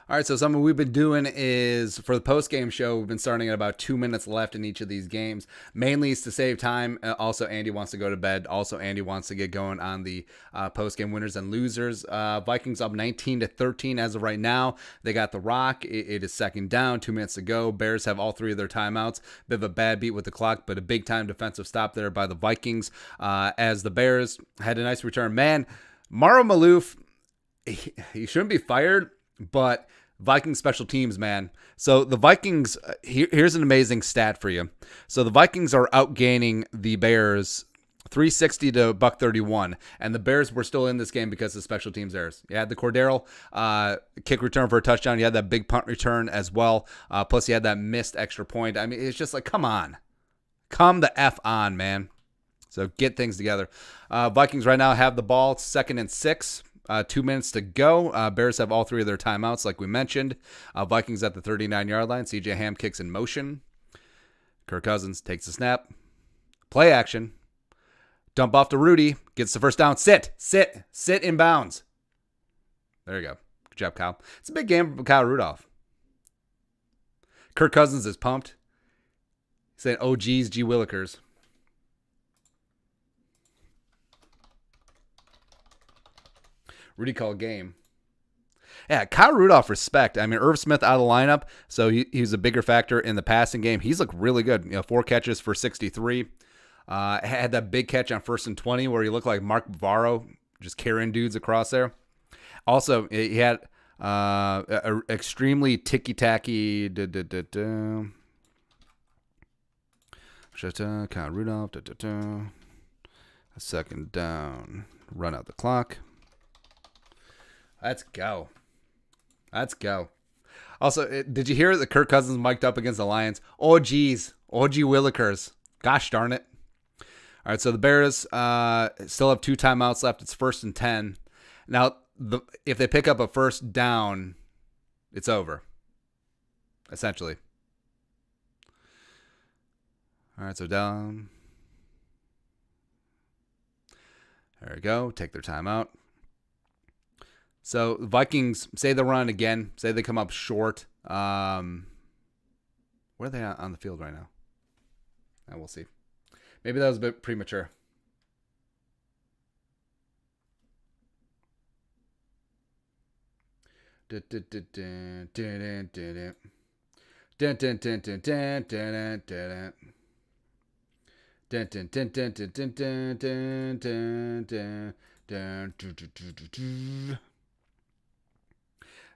All right, so something we've been doing is for the post-game show, we've been starting at about 2 minutes left in each of these games. Mainly is to save time. Also, Andy wants to go to bed. Also, Andy wants to get going on the post-game winners and losers. Vikings up 19-13 as of right now. They got the rock. It is second down, 2 minutes to go. Bears have all three of their timeouts. Bit of a bad beat with the clock, but a big-time defensive stop there by the Vikings as the Bears had a nice return. Man, Mauro Maloof, he shouldn't be fired, but Vikings special teams, man. So the Vikings, here's an amazing stat for you. So the Vikings are outgaining the Bears 360 to $131, and the Bears were still in this game because of special teams errors. You had the Cordero kick return for a touchdown. You had that big punt return as well. Plus you had that missed extra point. I mean, it's just like, come on. Come the F on, man. So get things together. Vikings right now have the ball. It's 2nd and 6. 2 minutes to go. Bears have all three of their timeouts, like we mentioned. Vikings at the 39-yard line. CJ Ham kicks in motion. Kirk Cousins takes a snap. Play action. Dump off to Rudy. Gets the first down. Sit in bounds. There you go. Good job, Kyle. It's a big game for Kyle Rudolph. Kirk Cousins is pumped. He's saying, oh, geez, G. Willikers. Rudy called game. Yeah, Kyle Rudolph, respect. I mean, Irv Smith out of the lineup, so he's a bigger factor in the passing game. He's looked really good. 4 catches for 63. Had that big catch on 1st and 20 where he looked like Mark Bavaro, just carrying dudes across there. Also, he had a extremely ticky-tacky Kyle Rudolph. A second down. Run out the clock. Let's go. Also, did you hear that Kirk Cousins mic'd up against the Lions? Oh, geez. Oh, gee Willikers. Gosh darn it. All right, so the Bears still have 2 timeouts left. It's 1st and 10. Now, if they pick up a first down, it's over, essentially. All right, so down. There we go. Take their timeout. So the Vikings, say they run again. Say they come up short. Where are they on the field right now? We'll see. Maybe that was a bit premature.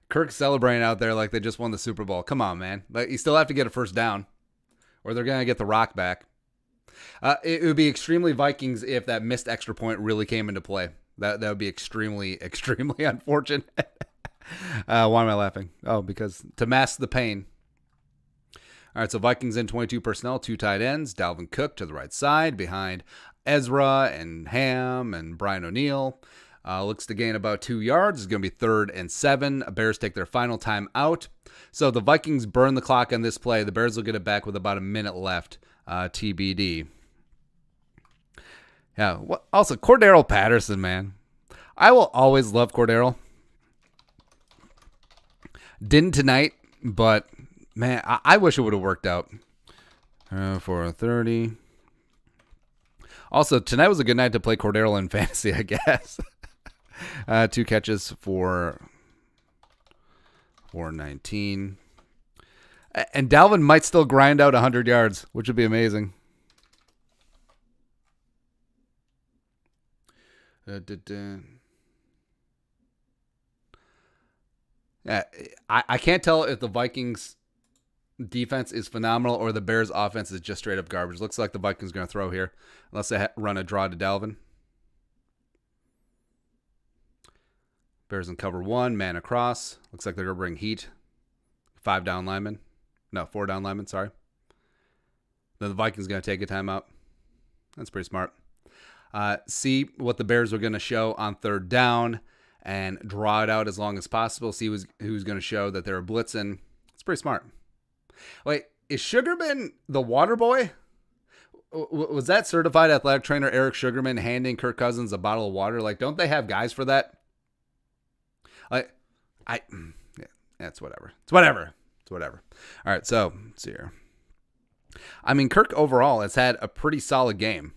Kirk celebrating out there like they just won the Super Bowl. Come on, man. But you still have to get a first down, or they're going to get the rock back. It would be extremely Vikings if that missed extra point really came into play. That would be extremely, extremely unfortunate. Why am I laughing? Oh, because to mask the pain. All right, so Vikings in 22 personnel, 2 tight ends. Dalvin Cook to the right side behind Ezra and Ham and Brian O'Neill. Looks to gain about 2 yards. It's going to be 3rd and 7. Bears take their final time out. So the Vikings burn the clock on this play. The Bears will get it back with about a minute left. TBD. Yeah. Also, Cordero Patterson, man. I will always love Cordero. Didn't tonight, but man, I wish it would have worked out. For a 30. Also, tonight was a good night to play Cordero in fantasy, I guess. 2 catches for 419. And Dalvin might still grind out 100 yards, which would be amazing. Yeah, I can't tell if the Vikings defense is phenomenal or the Bears offense is just straight up garbage. Looks like the Vikings are going to throw here unless they run a draw to Dalvin. Bears in cover 1, man across. Looks like they're going to bring heat. 4 down linemen, sorry. Then the Vikings going to take a timeout. That's pretty smart. See what the Bears are going to show on 3rd down and draw it out as long as possible. See who's going to show that they're blitzing. It's pretty smart. Wait, is Sugarman the water boy? Was that certified athletic trainer Eric Sugarman handing Kirk Cousins a bottle of water? Like, don't they have guys for that? It's whatever. It's whatever. It's whatever. All right, so let's see here. I mean, Kirk overall has had a pretty solid game.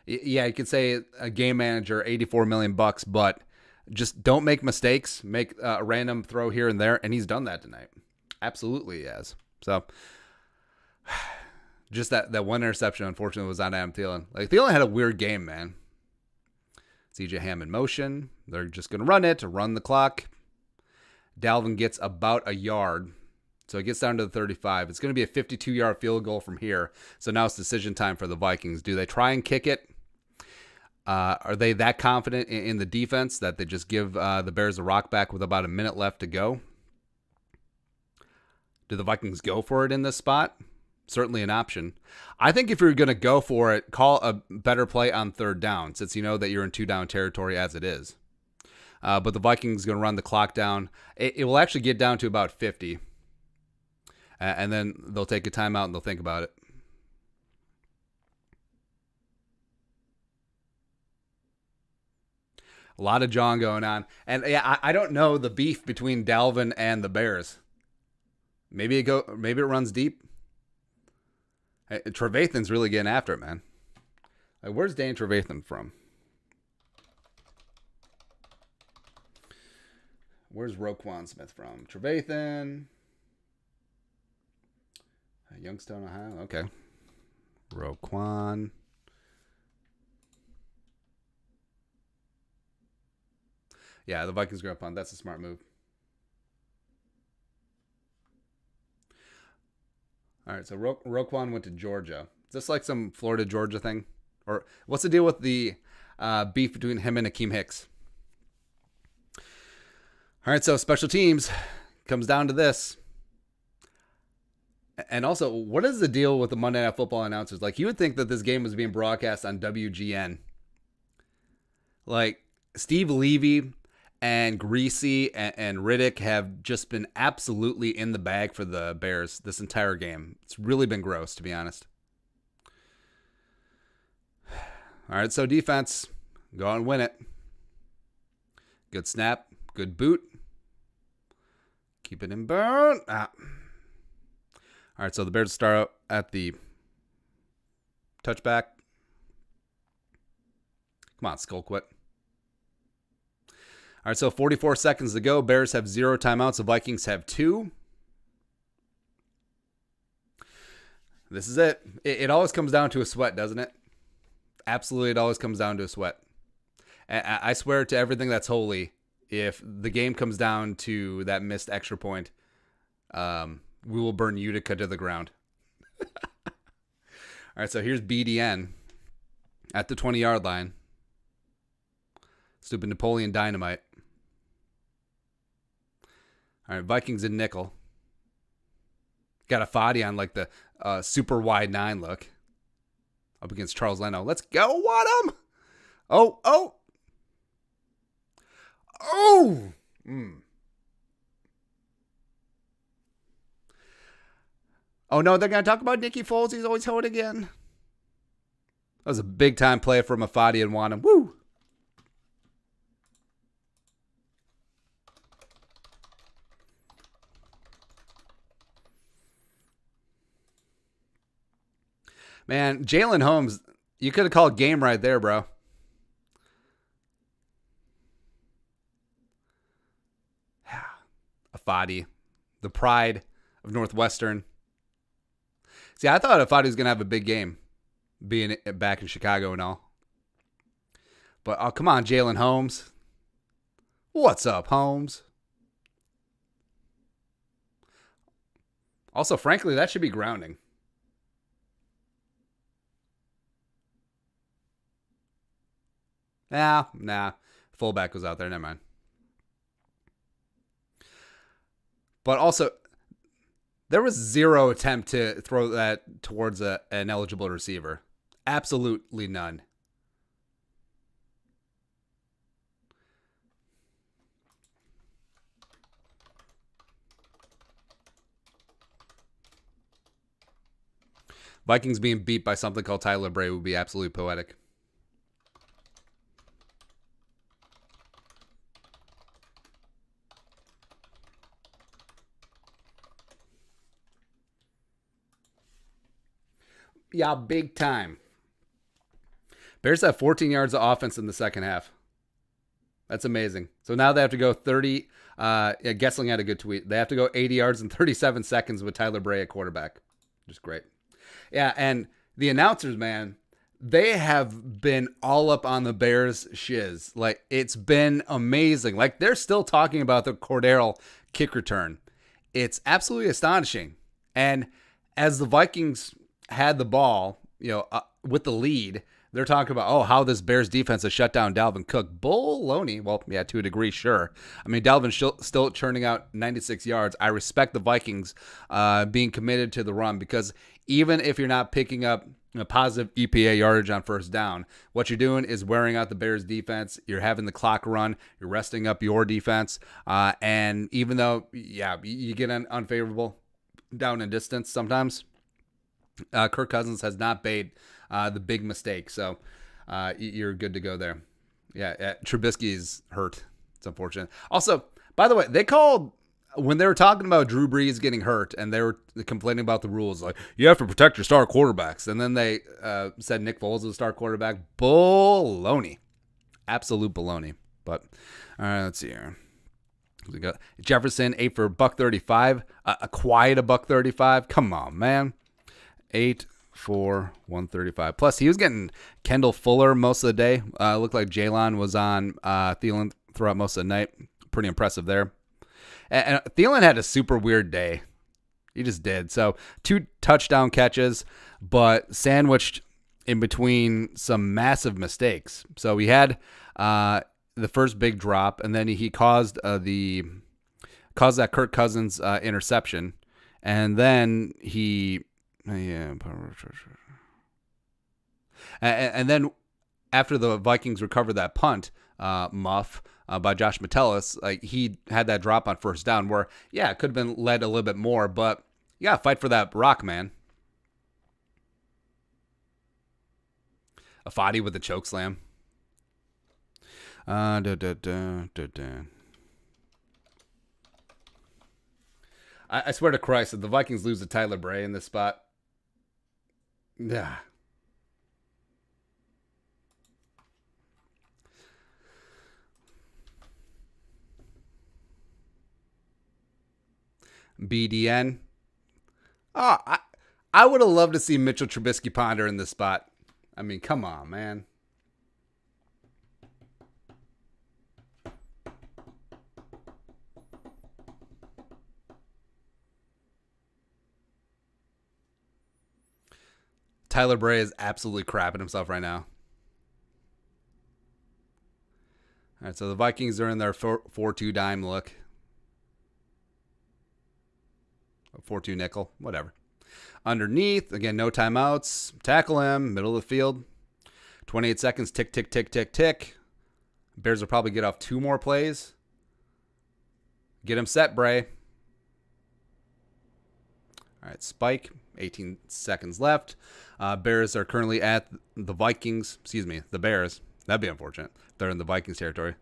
Yeah, you could say a game manager, $84 million, but just don't make mistakes. Make a random throw here and there, and he's done that tonight. Absolutely, he has. So, just that one interception, unfortunately, was on Adam Thielen. Like, Thielen had a weird game, man. CJ Ham in motion. They're just going to run the clock. Dalvin gets about a yard. So it gets down to the 35. It's going to be a 52-yard field goal from here. So now it's decision time for the Vikings. Do they try and kick it? Are they that confident in the defense that they just give the Bears a rock back with about a minute left to go? Do the Vikings go for it in this spot? Certainly an option. I think if you're going to go for it, call a better play on third down, since you know that you're in two-down territory as it is. But the Vikings are going to run the clock down. It will actually get down to about 50. And then they'll take a timeout and they'll think about it. A lot of John going on. And yeah, I don't know the beef between Dalvin and the Bears. Maybe it runs deep. Trevathan's really getting after it, man. Like, where's Dan Trevathan from? Where's Roquan Smith from? Trevathan. Youngstown, Ohio. Okay. Roquan. Yeah, the Vikings go up on. That's a smart move. All right, so Roquan went to Georgia. Is this like some Florida-Georgia thing? Or what's the deal with the beef between him and Akeem Hicks? All right, so special teams comes down to this. And also, what is the deal with the Monday Night Football announcers? Like, you would think that this game was being broadcast on WGN. Like, Steve Levy and Greasy and Riddick have just been absolutely in the bag for the Bears this entire game. It's really been gross, to be honest. All right, so defense, go out and win it. Good snap, good boot. Keep it in burn. All right, so the Bears start out at the touchback. Come on, skull quit. All right, so 44 seconds to go. Bears have 0 timeouts. The Vikings have 2. This is it. It always comes down to a sweat, doesn't it? Absolutely, it always comes down to a sweat. I swear to everything that's holy, if the game comes down to that missed extra point, we will burn Utica to the ground. All right, so here's BDN at the 20-yard line. Stupid Napoleon Dynamite. All right, Vikings in nickel. Got a Fadi on like the super wide 9 look. Up against Charles Leno. Let's go, Wadham! Oh! Oh, no, they're going to talk about Nicky Foles. He's always hurt again. That was a big-time play from Fadi and Wadham. Woo! Man, Jalen Holmes, you could have called game right there, bro. Afadi, the pride of Northwestern. See, I thought Afadi was going to have a big game being back in Chicago and all. But, oh, come on, Jalen Holmes. What's up, Holmes? Also, frankly, that should be grounding. Nah. Fullback was out there. Never mind. But also, there was 0 attempt to throw that towards an eligible receiver. Absolutely none. Vikings being beat by something called Tyler Bray would be absolutely poetic. Yeah, big time. Bears have 14 yards of offense in the second half. That's amazing. So now they have to go 30. Gessling had a good tweet. They have to go 80 yards in 37 seconds with Tyler Bray at quarterback. Just great. Yeah, and the announcers, man, they have been all up on the Bears' shiz. Like, it's been amazing. Like, they're still talking about the Cordero kick return. It's absolutely astonishing. And as the Vikings had the ball, with the lead, they're talking about, how this Bears defense has shut down Dalvin Cook. Baloney. Well, yeah, to a degree, sure. I mean, Dalvin's still churning out 96 yards. I respect the Vikings being committed to the run, because even if you're not picking up a positive EPA yardage on first down, what you're doing is wearing out the Bears defense. You're having the clock run. You're resting up your defense. And even though, you get an unfavorable down and distance sometimes, Kirk Cousins has not made the big mistake. So you're good to go there. Yeah, Trubisky's hurt. It's unfortunate. Also, by the way, they called, when they were talking about Drew Brees getting hurt and they were complaining about the rules, like, you have to protect your star quarterbacks. And then they said Nick Foles is a star quarterback. Baloney. Absolute baloney. But, all right, let's see here. We got Jefferson, 8 for $135. A quiet $135. Come on, man. 8 for $135. Plus, he was getting Kendall Fuller most of the day. Looked like Jalen was on Thielen throughout most of the night. Pretty impressive there. And Thielen had a super weird day. He just did. So 2 touchdown catches, but sandwiched in between some massive mistakes. So he had the first big drop, and then he caused that Kirk Cousins interception, and then and then after the Vikings recovered that punt muff by Josh Metellus, like, he had that drop on first down where, it could have been led a little bit more, but fight for that rock, man. A Fadi with the choke slam. I swear to Christ, if the Vikings lose to Tyler Bray in this spot, BDN. I would have loved to see Mitchell Trubisky ponder in this spot. I mean, come on, man. Tyler Bray is absolutely crapping himself right now. All right, so the Vikings are in their 4-2 dime look. 4-2 nickel, whatever. Underneath, again, no timeouts. Tackle him, middle of the field. 28 seconds, tick, tick, tick, tick, tick. Bears will probably get off 2 more plays. Get him set, Bray. All right, spike. 18 seconds left. Bears are currently at the Bears. That'd be unfortunate. They're in the Vikings territory.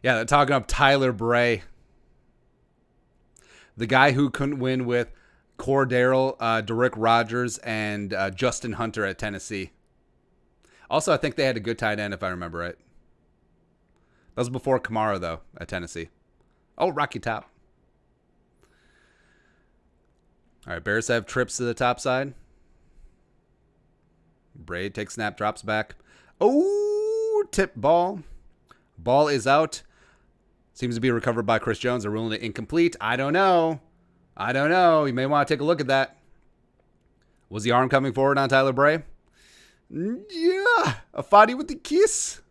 Yeah, they're talking up Tyler Bray. The guy who couldn't win with Cordero, Derrick Rogers, and Justin Hunter at Tennessee. Also, I think they had a good tight end, if I remember right. That was before Kamara, though, at Tennessee. Oh, Rocky Top. All right, Bears have trips to the top side. Bray takes snap, drops back. Oh, tip ball. Ball is out. Seems to be recovered by Chris Jones. They're ruling it incomplete. I don't know. You may want to take a look at that. Was the arm coming forward on Tyler Bray? Yeah. A Fadi with the kiss.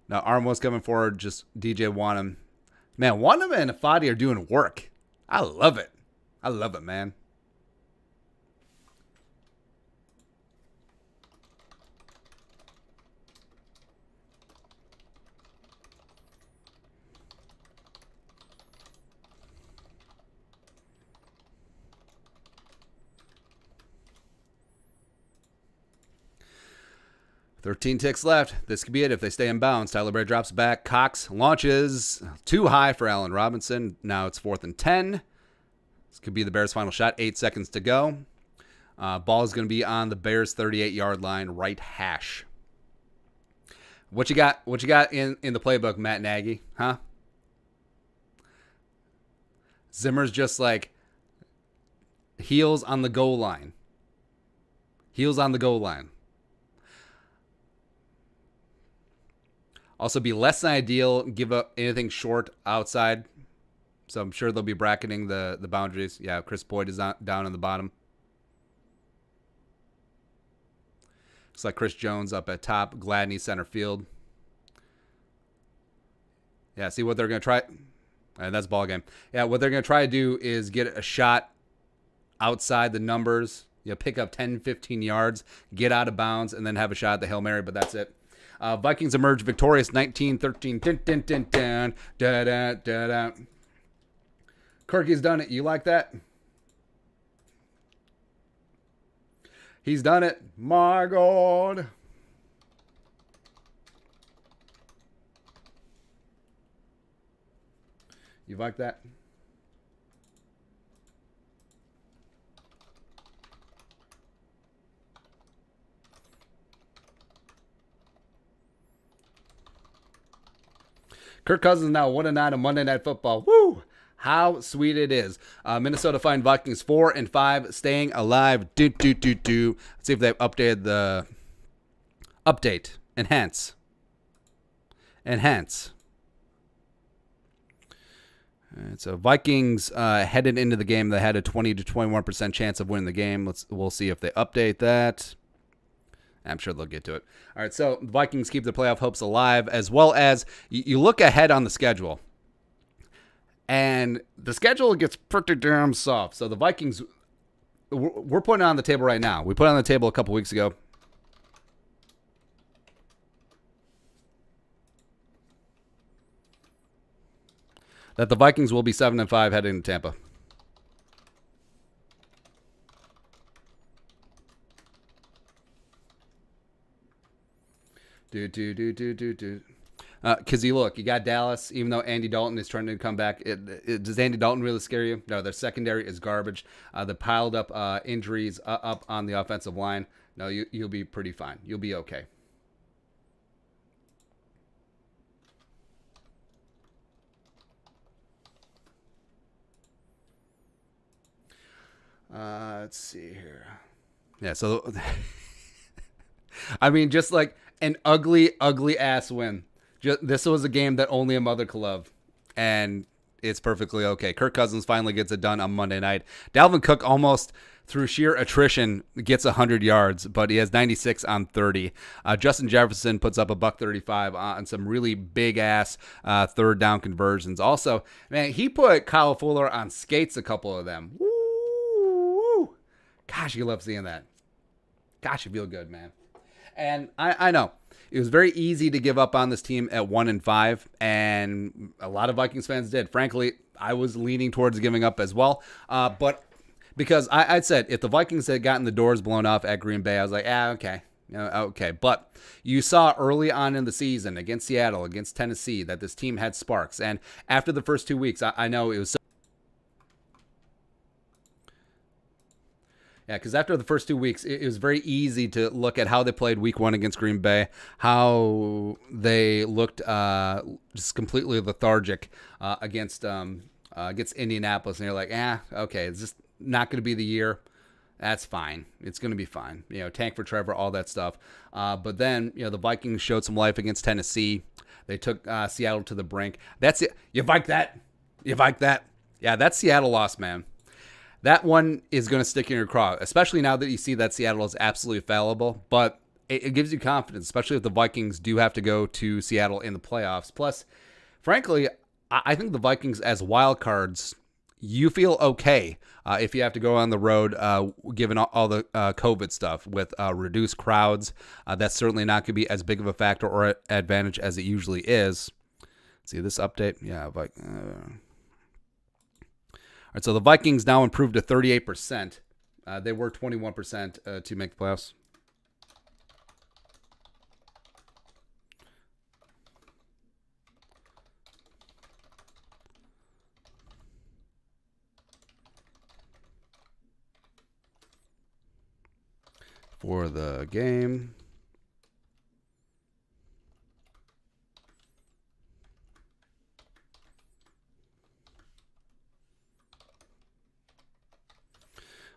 No, arm was coming forward. Just DJ Wanham. Man, Wanham and Fadi are doing work. I love it. Man. $13 ticks left. This could be it if they stay in bounds. Tyler Bray drops back. Cox launches too high for Allen Robinson. Now it's 4th and 10. This could be the Bears' final shot. 8 seconds to go. Ball is going to be on the Bears 38-yard line, right hash. What you got? What you got in the playbook, Matt Nagy? Huh? Zimmer's just like heels on the goal line. Heels on the goal line. Also, be less than ideal. Give up anything short outside. So I'm sure they'll be bracketing the boundaries. Yeah, Chris Boyd is down on the bottom. Looks like Chris Jones up at top. Gladney center field. Yeah, see what they're going to try. And that's ball game. Yeah, what they're going to try to do is get a shot outside the numbers. Pick up 10, 15 yards, get out of bounds, and then have a shot at the Hail Mary, but that's it. Vikings emerge victorious 19-13. Dun, dun, dun, dun, da, da, da, da. Kirky's done it. You like that? He's done it. My God. You like that? Kirk Cousins now 1-9 on Monday Night Football. Woo! How sweet it is. Minnesota Flying Vikings 4-5, staying alive. Let's see if they've updated the update. Enhance. All right, so Vikings headed into the game. They had a 20 to 21% chance of winning the game. We'll see if they update that. I'm sure they'll get to it. All right, so the Vikings keep the playoff hopes alive, as well as you look ahead on the schedule. And the schedule gets pretty damn soft. So the Vikings, we're putting it on the table right now. We put it on the table a couple weeks ago. That the Vikings will be 7-5 heading to Tampa. Because you got Dallas, even though Andy Dalton is trying to come back. Does Andy Dalton really scare you? No, their secondary is garbage. The piled up injuries up on the offensive line. No, you'll be pretty fine. You'll be okay. Let's see here. Yeah, so I mean, just like an ugly, ugly ass win. This was a game that only a mother could love, and it's perfectly okay. Kirk Cousins finally gets it done on Monday night. Dalvin Cook almost, through sheer attrition, gets 100 yards, but he has 96 on 30. Justin Jefferson puts up a $135 on some really big-ass third down conversions. Also, man, he put Kyle Fuller on skates, a couple of them. Woo! Gosh, you love seeing that. Gosh, you feel good, man. And I know. It was very easy to give up on this team at 1-5, and a lot of Vikings fans did. Frankly, I was leaning towards giving up as well. But because I'd said if the Vikings had gotten the doors blown off at Green Bay, I was like, okay. Okay. But you saw early on in the season against Seattle, against Tennessee, that this team had sparks. And after the first 2 weeks, I know it was so. Yeah, because after the first 2 weeks, it was very easy to look at how they played week 1 against Green Bay, how they looked just completely lethargic against Indianapolis. And you're like, okay, it's just not going to be the year. That's fine. It's going to be fine. Tank for Trevor, all that stuff. But then, the Vikings showed some life against Tennessee. They took Seattle to the brink. That's it. You like that? Yeah, that Seattle loss, man. That one is going to stick in your craw, especially now that you see that Seattle is absolutely fallible. But it gives you confidence, especially if the Vikings do have to go to Seattle in the playoffs. Plus, frankly, I think the Vikings as wild cards, you feel okay if you have to go on the road, given all the COVID stuff with reduced crowds. That's certainly not going to be as big of a factor or advantage as it usually is. Let's see this update. Yeah, all right, so the Vikings now improved to 38%. They were 21% to make the playoffs. for the game.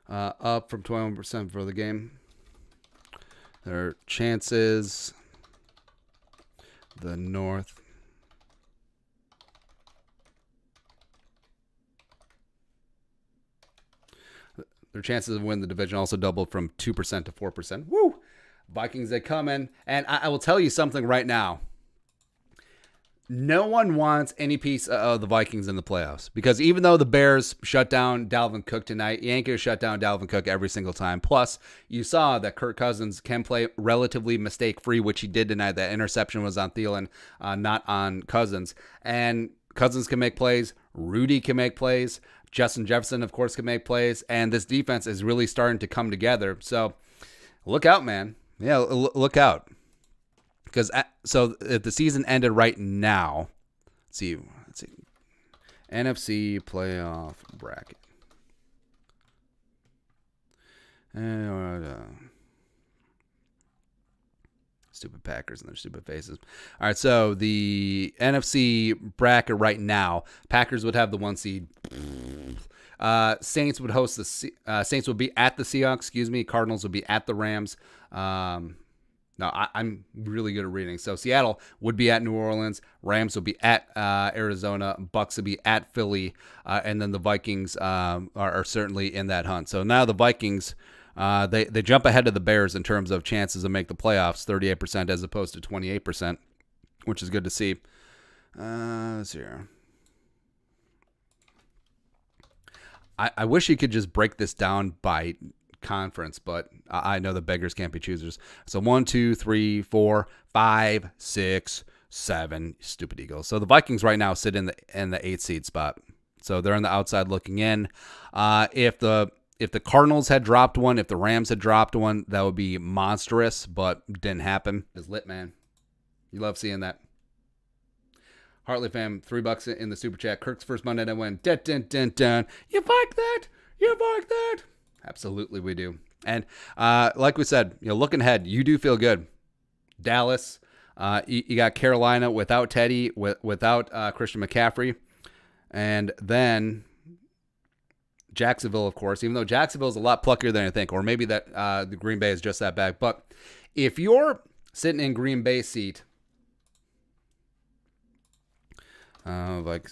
Up from 21% for the game. Their chances, the North. Their chances of winning the division also doubled from 2% to 4%. Woo! Vikings, they come in. And I will tell you something right now. No one wants any piece of the Vikings in the playoffs, because even though the Bears shut down Dalvin Cook tonight, you ain't going to shut down Dalvin Cook every single time. Plus, you saw that Kirk Cousins can play relatively mistake-free, which he did tonight. That interception was on Thielen, not on Cousins. And Cousins can make plays. Rudy can make plays. Justin Jefferson, of course, can make plays. And this defense is really starting to come together. So look out, man. Yeah, look out. Because so if the season ended right now, let's see, NFC playoff bracket. Stupid Packers and their stupid faces. All right, so the NFC bracket right now, Packers would have the 1 seed. Saints would host the Saints would be at the Seahawks. Excuse me. Cardinals would be at the Rams. No, I'm really good at reading. So Seattle would be at New Orleans. Rams would be at Arizona. Bucks would be at Philly. And then the Vikings are certainly in that hunt. So now the Vikings, they jump ahead of the Bears in terms of chances to make the playoffs, 38% as opposed to 28%, which is good to see. Let's see here. I wish you could just break this down by conference, but I know the beggars can't be choosers. So 1, 2, 3, 4, 5, 6, 7. Stupid Eagles. So the Vikings right now sit in the 8th seed spot. So they're on the outside looking in. If the Cardinals had dropped one, if the Rams had dropped one, that would be monstrous, but didn't happen. It's lit, man. You love seeing that. Hartley fam, $3 in the super chat. Kirk's first Monday night win. Dun, dun, dun, dun. You like that? You like that? Absolutely, we do. And like we said, looking ahead, you do feel good. Dallas, you got Carolina without Teddy, without Christian McCaffrey, and then Jacksonville, of course. Even though Jacksonville is a lot pluckier than I think, or maybe that the Green Bay is just that bad. But if you're sitting in Green Bay seat, like.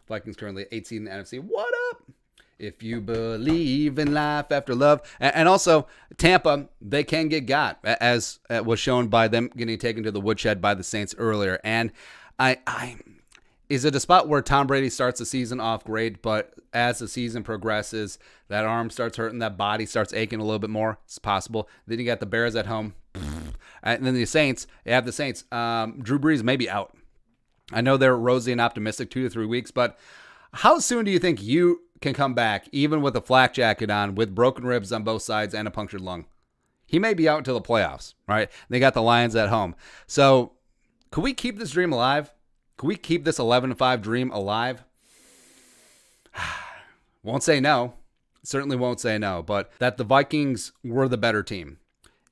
Vikings currently 8 seed in the NFC. What up? If you believe in life after love. And also, Tampa, they can get got, as was shown by them getting taken to the woodshed by the Saints earlier. And is it a spot where Tom Brady starts the season off great, but as the season progresses, that arm starts hurting, that body starts aching a little bit more? It's possible. Then you got the Bears at home. And then the Saints, Drew Brees may be out. I know they're rosy and optimistic 2 to 3 weeks, but how soon do you think you can come back, even with a flak jacket on, with broken ribs on both sides and a punctured lung? He may be out until the playoffs, right? They got the Lions at home. So could we keep this dream alive? Could we keep this 11-5 dream alive? Won't say no. Certainly won't say no, but that the Vikings were the better team.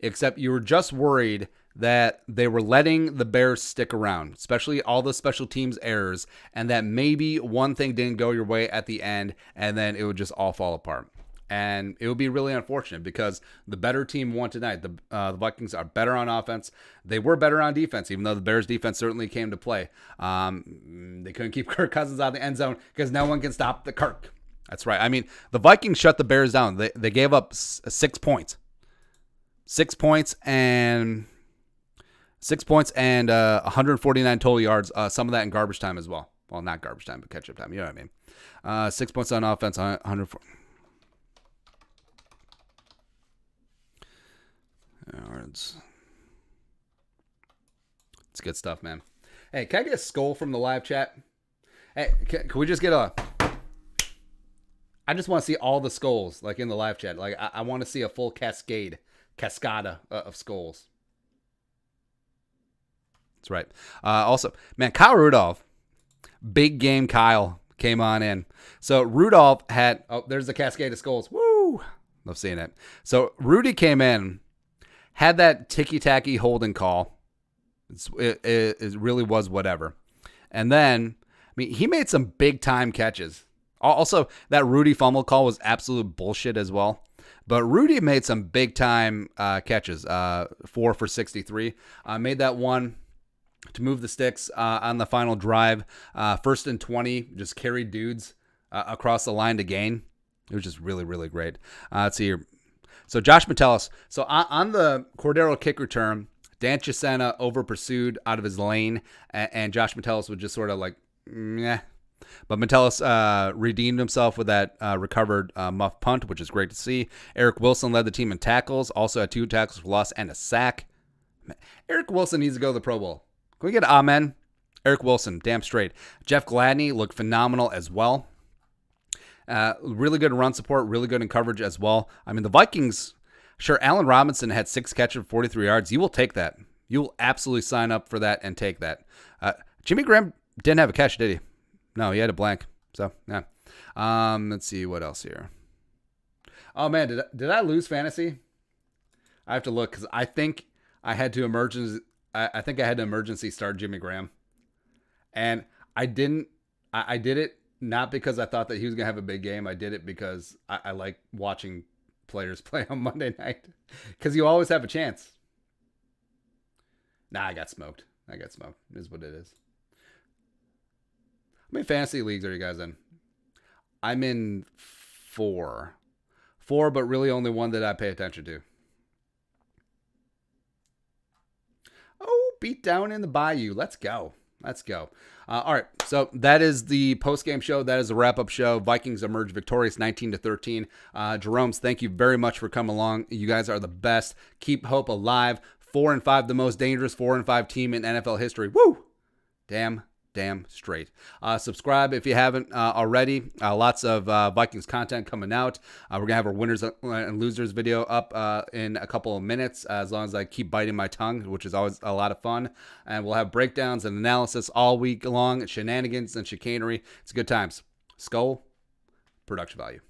Except you were just worried that they were letting the Bears stick around, especially all the special teams errors, and that maybe one thing didn't go your way at the end, and then it would just all fall apart. And it would be really unfortunate because the better team won tonight. The Vikings are better on offense. They were better on defense, even though the Bears' defense certainly came to play. They couldn't keep Kirk Cousins out of the end zone because no one can stop the Kirk. That's right. I mean, the Vikings shut the Bears down. They gave up 6 points. 6 points and 149 total yards. Some of that in garbage time as well. Well, not garbage time, but catch-up time. You know what I mean. 6 points on offense, 104 yards. It's good stuff, man. Hey, can I get a skull from the live chat? Hey, can we just get a... I just want to see all the skulls, like, in the live chat. Like, I want to see a full cascada of skulls. That's right. Also, man, Kyle Rudolph, big game Kyle came on in. So Rudolph had, there's the cascade of skulls. Woo! Love seeing it. So Rudy came in, had that ticky-tacky holding call. It really was whatever. And then, I mean, he made some big-time catches. Also, that Rudy fumble call was absolute bullshit as well. But Rudy made some big-time catches. 4 for 63. Made that one to move the sticks on the final drive. 1st and 20, just carried dudes across the line to gain. It was just really, really great. Let's see here. So Josh Metellus. So on the Cordero kick return, Dan Chisena over-pursued out of his lane, and Josh Metellus was just sort of like, meh. But Metellus redeemed himself with that recovered muff punt, which is great to see. Eric Wilson led the team in tackles, also had 2 tackles for loss and a sack. Eric Wilson needs to go to the Pro Bowl. Can we get an amen? Eric Wilson, damn straight. Jeff Gladney looked phenomenal as well. Really good in run support, really good in coverage as well. I mean, the Vikings, sure, Allen Robinson had 6 catches for 43 yards. You will take that. You will absolutely sign up for that and take that. Jimmy Graham didn't have a catch, did he? No, he had a blank. So, yeah. Let's see what else here. Oh, man, did I lose fantasy? I have to look because I think I had to emergency start Jimmy Graham. And I didn't. I did it not because I thought that he was going to have a big game. I did it because I like watching players play on Monday night because you always have a chance. Nah, I got smoked. It is what it is. How many fantasy leagues are you guys in? I'm in 4. 4, but really only one that I pay attention to. Oh, beat down in the bayou. Let's go. All right, so that is the post-game show. That is the wrap-up show. Vikings emerge victorious 19-13. Jerome's, thank you very much for coming along. You guys are the best. Keep hope alive. 4-5, the most dangerous 4-5 team in NFL history. Woo! Damn straight. Subscribe if you haven't already. Lots of Vikings content coming out. We're going to have our winners and losers video up in a couple of minutes, as long as I keep biting my tongue, which is always a lot of fun. And we'll have breakdowns and analysis all week long, shenanigans and chicanery. It's good times. Skull, production value.